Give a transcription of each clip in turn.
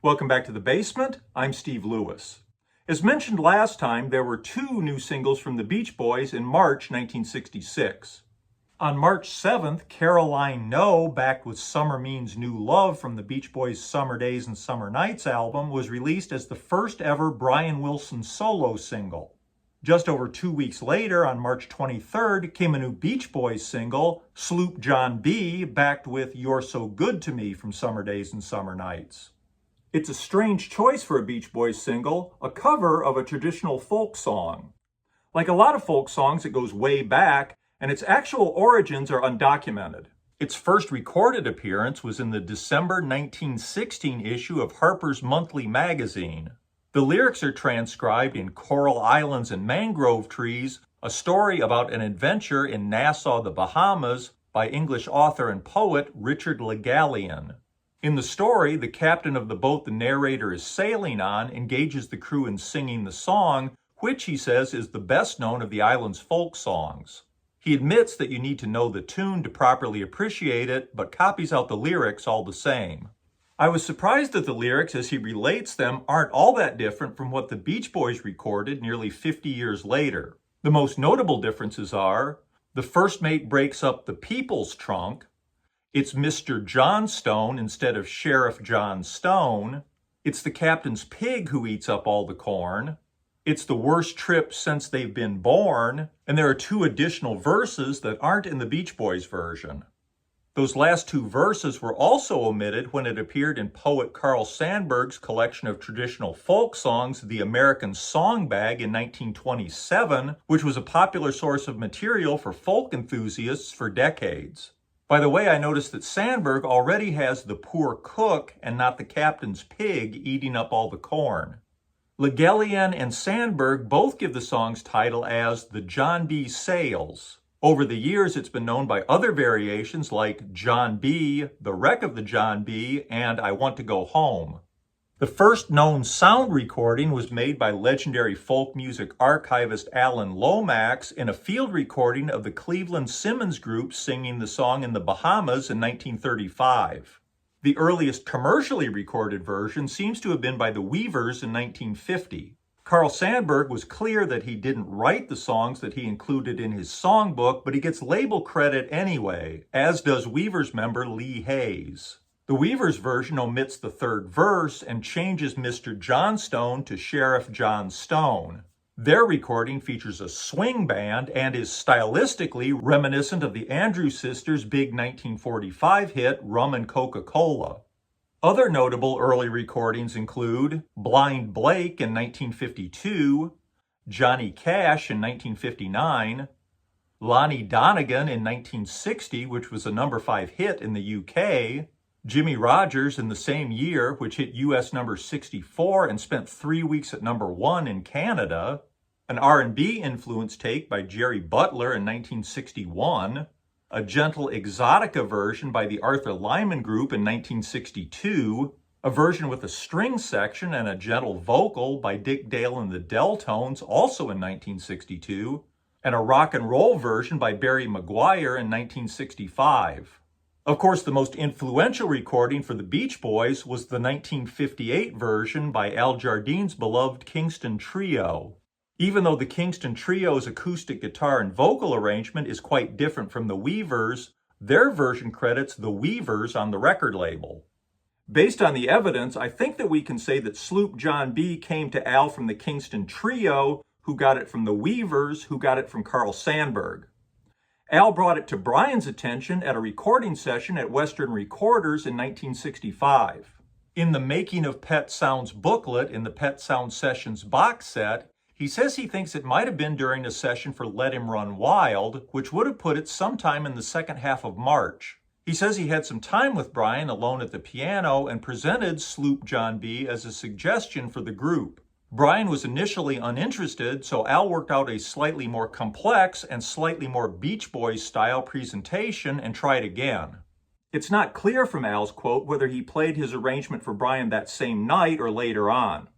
Welcome back to the basement. I'm Steve Lewis. As mentioned last time, there were two new singles from the Beach Boys in March 1966. On March 7th, Caroline No, backed with Summer Means New Love from the Beach Boys' Summer Days and Summer Nights album, was released as the first ever Brian Wilson solo single. Just over 2 weeks later, on March 23rd, came a new Beach Boys single, Sloop John B, backed with You're So Good to Me from Summer Days and Summer Nights. It's a strange choice for a Beach Boys single, a cover of a traditional folk song. Like a lot of folk songs, it goes way back, and its actual origins are undocumented. Its first recorded appearance was in the December 1916 issue of Harper's Monthly magazine. The lyrics are transcribed in Coral Islands and Mangrove Trees, a story about an adventure in Nassau, the Bahamas, by English author and poet Richard Le Gallienne. In the story, the captain of the boat the narrator is sailing on engages the crew in singing the song, which he says is the best known of the island's folk songs. He admits that you need to know the tune to properly appreciate it, but copies out the lyrics all the same. I was surprised that the lyrics, as he relates them, aren't all that different from what the Beach Boys recorded nearly 50 years later. The most notable differences are, the first mate breaks up the people's trunk, it's Mr. Johnstone instead of Sheriff John Stone, it's the captain's pig who eats up all the corn, it's the worst trip since they've been born, and there are two additional verses that aren't in the Beach Boys version. Those last two verses were also omitted when it appeared in poet Carl Sandburg's collection of traditional folk songs, The American Song Bag, in 1927, which was a popular source of material for folk enthusiasts for decades. By the way, I noticed that Sandburg already has the poor cook and not the captain's pig eating up all the corn. Le Gallienne and Sandburg both give the song's title as The John B. Sails. Over the years, it's been known by other variations like John B., The Wreck of the John B., and I Want to Go Home. The first known sound recording was made by legendary folk music archivist Alan Lomax in a field recording of the Cleveland Simmons Group singing the song in the Bahamas in 1935. The earliest commercially recorded version seems to have been by the Weavers in 1950. Carl Sandburg was clear that he didn't write the songs that he included in his songbook, but he gets label credit anyway, as does Weavers member Lee Hayes. The Weavers version omits the third verse and changes Mr. Johnstone to Sheriff John Stone. Their recording features a swing band and is stylistically reminiscent of the Andrews Sisters' big 1945 hit, Rum and Coca-Cola. Other notable early recordings include Blind Blake in 1952, Johnny Cash in 1959, Lonnie Donegan in 1960, which was a number 5 hit in the UK, Jimmy Rogers in the same year, which hit US number 64 and spent 3 weeks at number 1 in Canada, an R&B influence take by Jerry Butler in 1961, a gentle exotica version by the Arthur Lyman Group in 1962, a version with a string section and a gentle vocal by Dick Dale and the Deltones, also in 1962, and a rock and roll version by Barry McGuire in 1965. Of course, the most influential recording for the Beach Boys was the 1958 version by Al Jardine's beloved Kingston Trio. Even though the Kingston Trio's acoustic guitar and vocal arrangement is quite different from the Weavers, their version credits the Weavers on the record label. Based on the evidence, I think that we can say that Sloop John B came to Al from the Kingston Trio, who got it from the Weavers, who got it from Carl Sandburg. Al brought it to Brian's attention at a recording session at Western Recorders in 1965. In the Making of Pet Sounds booklet in the Pet Sound Sessions box set, he says he thinks it might have been during a session for Let Him Run Wild, which would have put it sometime in the second half of March. He says he had some time with Brian alone at the piano and presented Sloop John B as a suggestion for the group. Brian was initially uninterested, so Al worked out a slightly more complex and slightly more Beach Boys style presentation and tried again. It's not clear from Al's quote whether he played his arrangement for Brian that same night or later on.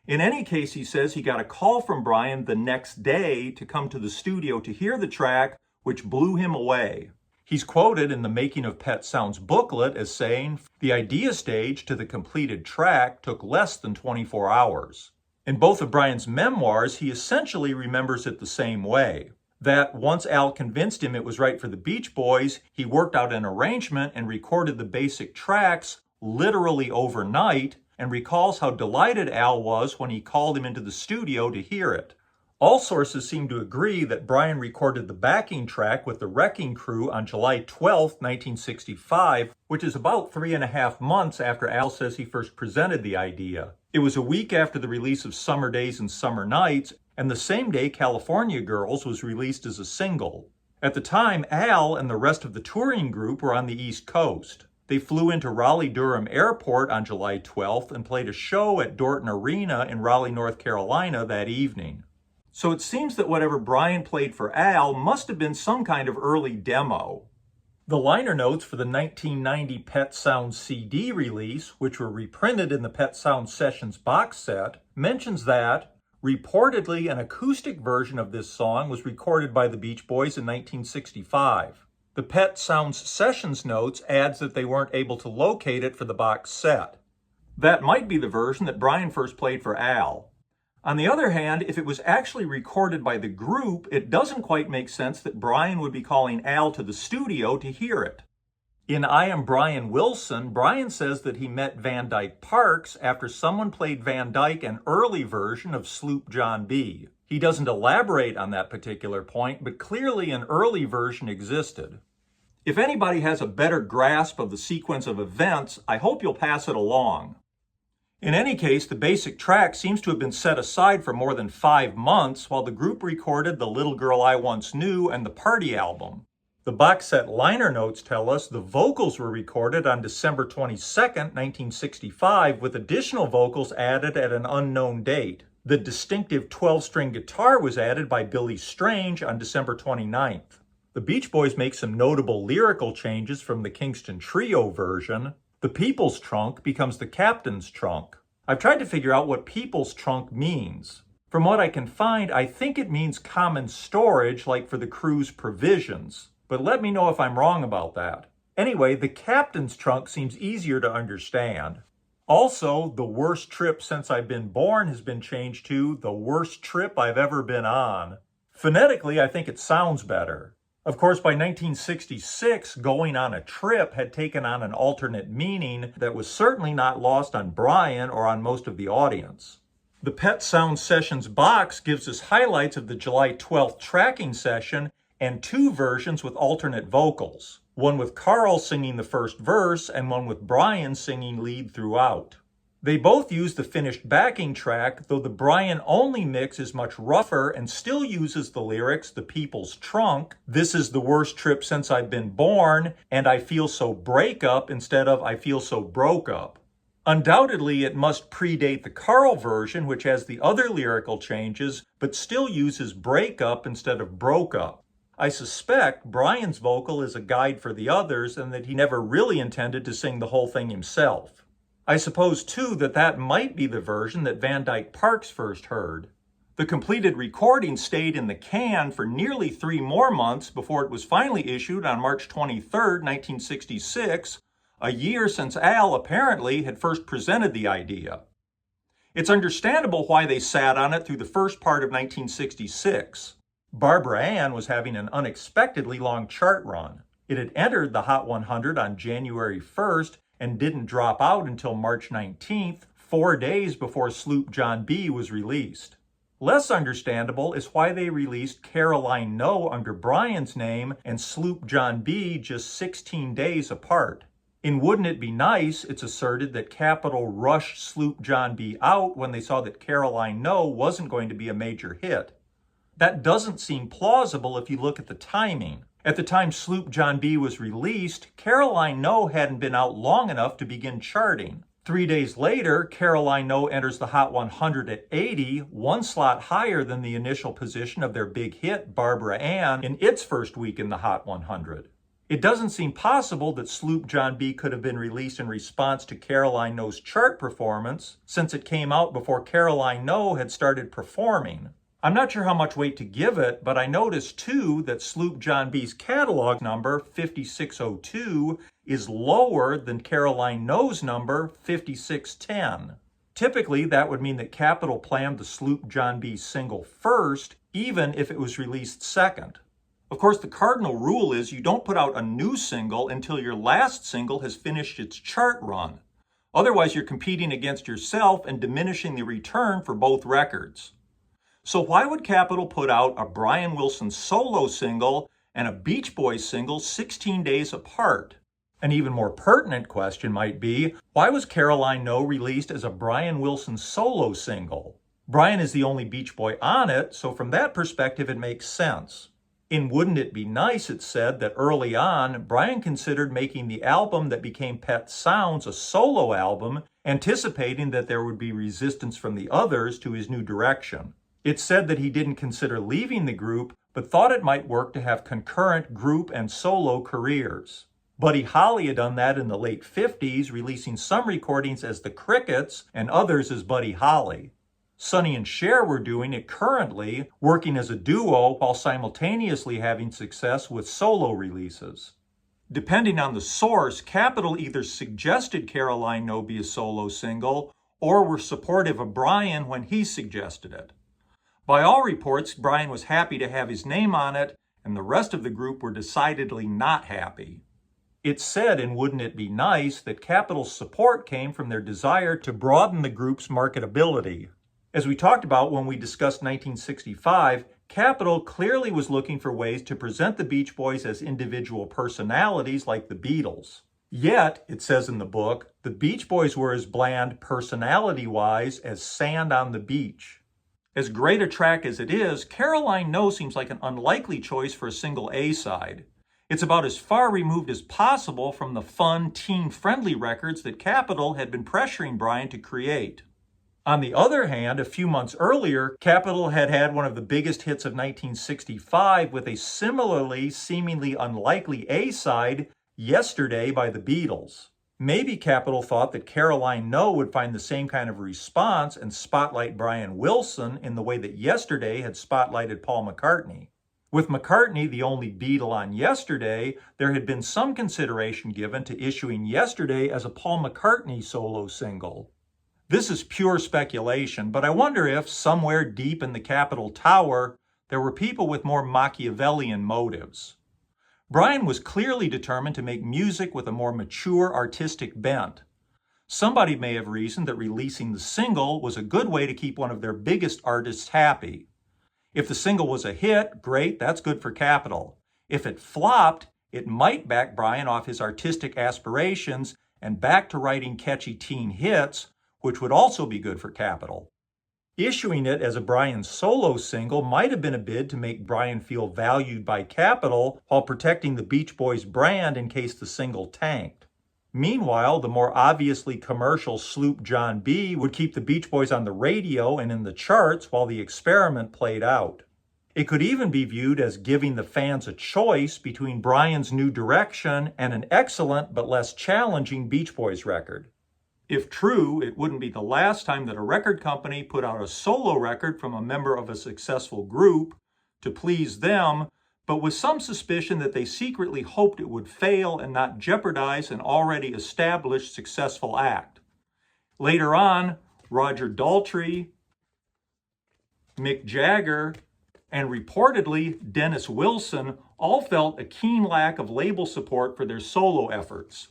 In any case, he says he got a call from Brian the next day to come to the studio to hear the track, which blew him away. He's quoted in the Making of Pet Sounds booklet as saying, "The idea stage to the completed track took less than 24 hours." In both of Brian's memoirs, he essentially remembers it the same way. That once Al convinced him it was right for the Beach Boys, he worked out an arrangement and recorded the basic tracks literally overnight, and recalls how delighted Al was when he called him into the studio to hear it. All sources seem to agree that Brian recorded the backing track with the Wrecking Crew on July 12, 1965, which is about 3.5 months after Al says he first presented the idea. It was a week after the release of Summer Days and Summer Nights, and the same day California Girls was released as a single. At the time, Al and the rest of the touring group were on the East Coast. They flew into Raleigh-Durham Airport on July 12th and played a show at Dorton Arena in Raleigh, North Carolina that evening. So it seems that whatever Brian played for Al must have been some kind of early demo. The liner notes for the 1990 Pet Sounds CD release, which were reprinted in the Pet Sounds Sessions box set, mentions that reportedly an acoustic version of this song was recorded by the Beach Boys in 1965. The Pet Sounds Sessions notes adds that they weren't able to locate it for the box set. That might be the version that Brian first played for Al. On the other hand, if it was actually recorded by the group, it doesn't quite make sense that Brian would be calling Al to the studio to hear it. In I Am Brian Wilson, Brian says that he met Van Dyke Parks after someone played Van Dyke an early version of Sloop John B. He doesn't elaborate on that particular point, but clearly an early version existed. If anybody has a better grasp of the sequence of events, I hope you'll pass it along. In any case, the basic track seems to have been set aside for more than 5 months while the group recorded The Little Girl I Once Knew and the Party album. The box set liner notes tell us the vocals were recorded on December 22, 1965, with additional vocals added at an unknown date. The distinctive 12-string guitar was added by Billy Strange on December 29th. The Beach Boys make some notable lyrical changes from the Kingston Trio version. The People's Trunk becomes the Captain's Trunk. I've tried to figure out what People's Trunk means. From what I can find, I think it means common storage, like for the crew's provisions. But let me know if I'm wrong about that. Anyway, the Captain's Trunk seems easier to understand. Also, the worst trip since I've been born has been changed to the worst trip I've ever been on. Phonetically, I think it sounds better. Of course, by 1966, going on a trip had taken on an alternate meaning that was certainly not lost on Brian or on most of the audience. The Pet Sounds Sessions box gives us highlights of the July 12th tracking session and 2 versions with alternate vocals. One with Carl singing the first verse and one with Brian singing lead throughout. They both use the finished backing track, though the Brian-only mix is much rougher and still uses the lyrics, "The People's Trunk," "This is the worst trip since I've been born," and "I feel so break up" instead of "I feel so broke up." Undoubtedly, it must predate the Carl version, which has the other lyrical changes, but still uses break up instead of broke up. I suspect Brian's vocal is a guide for the others and that he never really intended to sing the whole thing himself. I suppose, too, that might be the version that Van Dyke Parks first heard. The completed recording stayed in the can for nearly 3 more months before it was finally issued on March 23, 1966, a year since Al apparently had first presented the idea. It's understandable why they sat on it through the first part of 1966. Barbara Ann was having an unexpectedly long chart run. It had entered the Hot 100 on January 1st and didn't drop out until March 19th, 4 days before Sloop John B was released. Less understandable is why they released Caroline No under Brian's name and Sloop John B just 16 days apart. In Wouldn't It Be Nice, it's asserted that Capitol rushed Sloop John B out when they saw that Caroline No wasn't going to be a major hit. That doesn't seem plausible if you look at the timing. At the time Sloop John B was released, Caroline No hadn't been out long enough to begin charting. 3 days later, Caroline No enters the Hot 100 at 80, 1 slot higher than the initial position of their big hit, Barbara Ann, in its first week in the Hot 100. It doesn't seem possible that Sloop John B could have been released in response to Caroline No's chart performance, since it came out before Caroline No had started performing. I'm not sure how much weight to give it, but I noticed too that Sloop John B's catalog number 5602 is lower than Caroline No's number 5610. Typically, that would mean that Capitol planned the Sloop John B single first, even if it was released second. Of course, the cardinal rule is you don't put out a new single until your last single has finished its chart run. Otherwise, you're competing against yourself and diminishing the return for both records. So why would Capitol put out a Brian Wilson solo single and a Beach Boys single 16 days apart? An even more pertinent question might be, why was Caroline No released as a Brian Wilson solo single? Brian is the only Beach Boy on it, so from that perspective it makes sense. In Wouldn't It Be Nice, it said that early on, Brian considered making the album that became Pet Sounds a solo album, anticipating that there would be resistance from the others to his new direction. It said that he didn't consider leaving the group, but thought it might work to have concurrent group and solo careers. Buddy Holly had done that in the late 50s, releasing some recordings as the Crickets and others as Buddy Holly. Sonny and Cher were doing it currently, working as a duo while simultaneously having success with solo releases. Depending on the source, Capitol either suggested Caroline No be a solo single or were supportive of Brian when he suggested it. By all reports, Brian was happy to have his name on it, and the rest of the group were decidedly not happy. It said in Wouldn't It Be Nice that Capitol's support came from their desire to broaden the group's marketability. As we talked about when we discussed 1965, Capitol clearly was looking for ways to present the Beach Boys as individual personalities like the Beatles. Yet, it says in the book, the Beach Boys were as bland personality-wise as sand on the beach. As great a track as it is, Caroline No seems like an unlikely choice for a single A-side. It's about as far removed as possible from the fun, teen-friendly records that Capitol had been pressuring Brian to create. On the other hand, a few months earlier, Capitol had had one of the biggest hits of 1965 with a similarly seemingly unlikely A-side, Yesterday by the Beatles. Maybe Capitol thought that Caroline No would find the same kind of response and spotlight Brian Wilson in the way that Yesterday had spotlighted Paul McCartney. With McCartney the only Beatle on Yesterday, there had been some consideration given to issuing Yesterday as a Paul McCartney solo single. This is pure speculation, but I wonder if, somewhere deep in the Capitol Tower, there were people with more Machiavellian motives. Brian was clearly determined to make music with a more mature artistic bent. Somebody may have reasoned that releasing the single was a good way to keep one of their biggest artists happy. If the single was a hit, great, that's good for Capitol. If it flopped, it might back Brian off his artistic aspirations and back to writing catchy teen hits, which would also be good for Capitol. Issuing it as a Brian solo single might have been a bid to make Brian feel valued by Capitol while protecting the Beach Boys brand in case the single tanked. Meanwhile, the more obviously commercial Sloop John B would keep the Beach Boys on the radio and in the charts while the experiment played out. It could even be viewed as giving the fans a choice between Brian's new direction and an excellent but less challenging Beach Boys record. If true, it wouldn't be the last time that a record company put out a solo record from a member of a successful group to please them, but with some suspicion that they secretly hoped it would fail and not jeopardize an already established successful act. Later on, Roger Daltrey, Mick Jagger, and reportedly Dennis Wilson all felt a keen lack of label support for their solo efforts.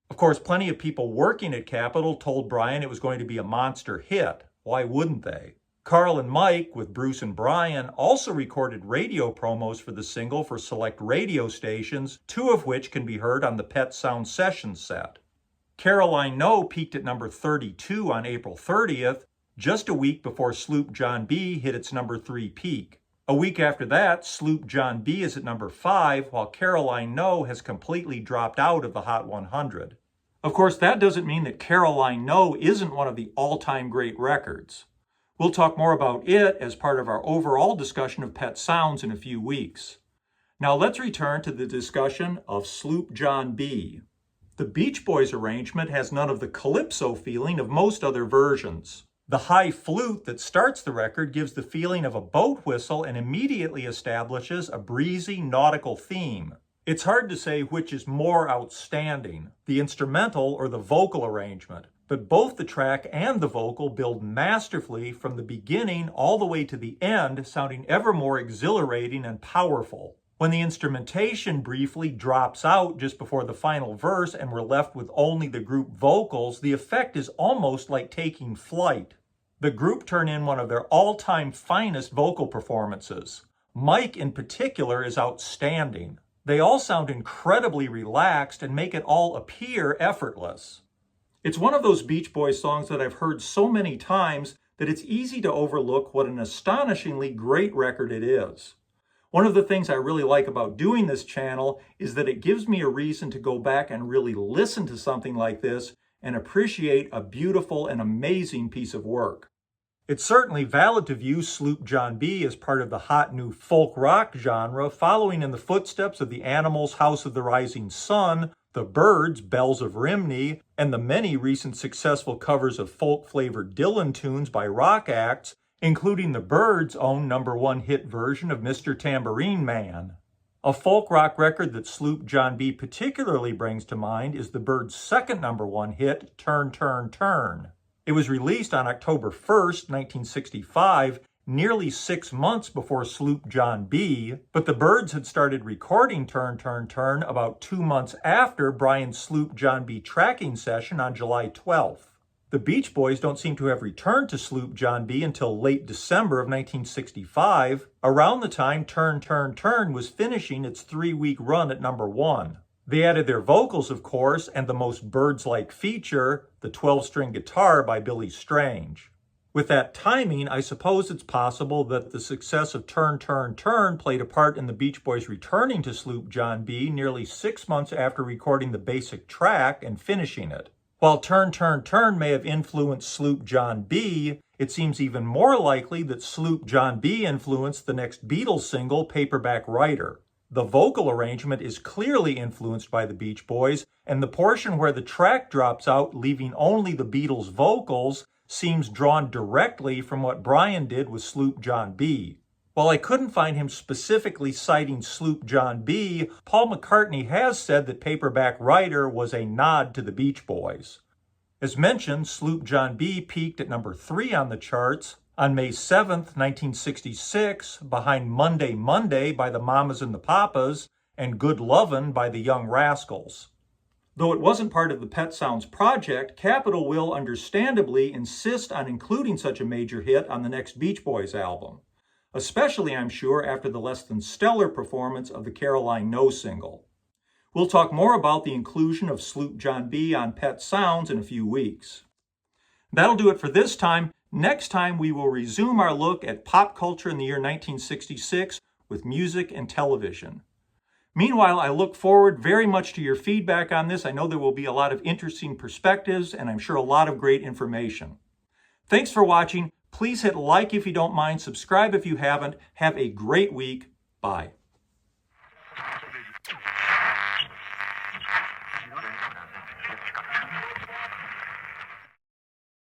Of course, plenty of people working at Capitol told Brian it was going to be a monster hit. Why wouldn't they? Carl and Mike, with Bruce and Brian, also recorded radio promos for the single for select radio stations, 2 of which can be heard on the Pet Sound Sessions set. Caroline No peaked at number 32 on April 30th, just a week before Sloop John B hit its number 3 peak. A week after that, Sloop John B is at number 5, while Caroline No has completely dropped out of the Hot 100. Of course, that doesn't mean that Caroline No isn't one of the all-time great records. We'll talk more about it as part of our overall discussion of Pet Sounds in a few weeks. Now let's return to the discussion of Sloop John B. The Beach Boys arrangement has none of the calypso feeling of most other versions. The high flute that starts the record gives the feeling of a boat whistle and immediately establishes a breezy nautical theme. It's hard to say which is more outstanding, the instrumental or the vocal arrangement, but both the track and the vocal build masterfully from the beginning all the way to the end, sounding ever more exhilarating and powerful. When the instrumentation briefly drops out just before the final verse and we're left with only the group vocals, the effect is almost like taking flight. The group turn in one of their all-time finest vocal performances. Mike in particular is outstanding. They all sound incredibly relaxed and make it all appear effortless. It's one of those Beach Boys songs that I've heard so many times that it's easy to overlook what an astonishingly great record it is. One of the things I really like about doing this channel is that it gives me a reason to go back and really listen to something like this and appreciate a beautiful and amazing piece of work. It's certainly valid to view Sloop John B. as part of the hot new folk rock genre, following in the footsteps of the Animals' House of the Rising Sun, the Byrds' Bells of Rhymney, and the many recent successful covers of folk-flavored Dylan tunes by rock acts, including the Byrds' own #1 hit version of Mr. Tambourine Man. A folk rock record that Sloop John B. particularly brings to mind is the Byrds' second #1 hit, Turn, Turn, Turn. It was released on October 1st, 1965, nearly 6 months before Sloop John B., but the Byrds had started recording Turn, Turn, Turn about 2 months after Brian's Sloop John B. tracking session on July 12th. The Beach Boys don't seem to have returned to Sloop John B. until late December of 1965, around the time Turn, Turn, Turn was finishing its 3-week run at #1. They added their vocals, of course, and the most Byrds-like feature, the 12-string guitar by Billy Strange. With that timing, I suppose it's possible that the success of Turn, Turn, Turn played a part in the Beach Boys returning to Sloop John B. nearly 6 months after recording the basic track and finishing it. While Turn, Turn, Turn may have influenced Sloop John B., it seems even more likely that Sloop John B. influenced the next Beatles single, Paperback Writer. The vocal arrangement is clearly influenced by the Beach Boys, and the portion where the track drops out, leaving only the Beatles' vocals, seems drawn directly from what Brian did with Sloop John B. While I couldn't find him specifically citing Sloop John B., Paul McCartney has said that Paperback Writer was a nod to the Beach Boys. As mentioned, Sloop John B. peaked at #3 on the charts on May 7th, 1966, behind Monday, Monday by the Mamas and the Papas and Good Lovin' by the Young Rascals. Though it wasn't part of the Pet Sounds project, Capitol will understandably insist on including such a major hit on the next Beach Boys album. Especially, I'm sure, after the less than stellar performance of the Caroline No single. We'll talk more about the inclusion of Sloop John B. on Pet Sounds in a few weeks. That'll do it for this time. Next time, we will resume our look at pop culture in the year 1966 with music and television. Meanwhile, I look forward very much to your feedback on this. I know there will be a lot of interesting perspectives, and I'm sure a lot of great information. Thanks for watching. Please hit like if you don't mind, subscribe if you haven't. Have a great week. Bye.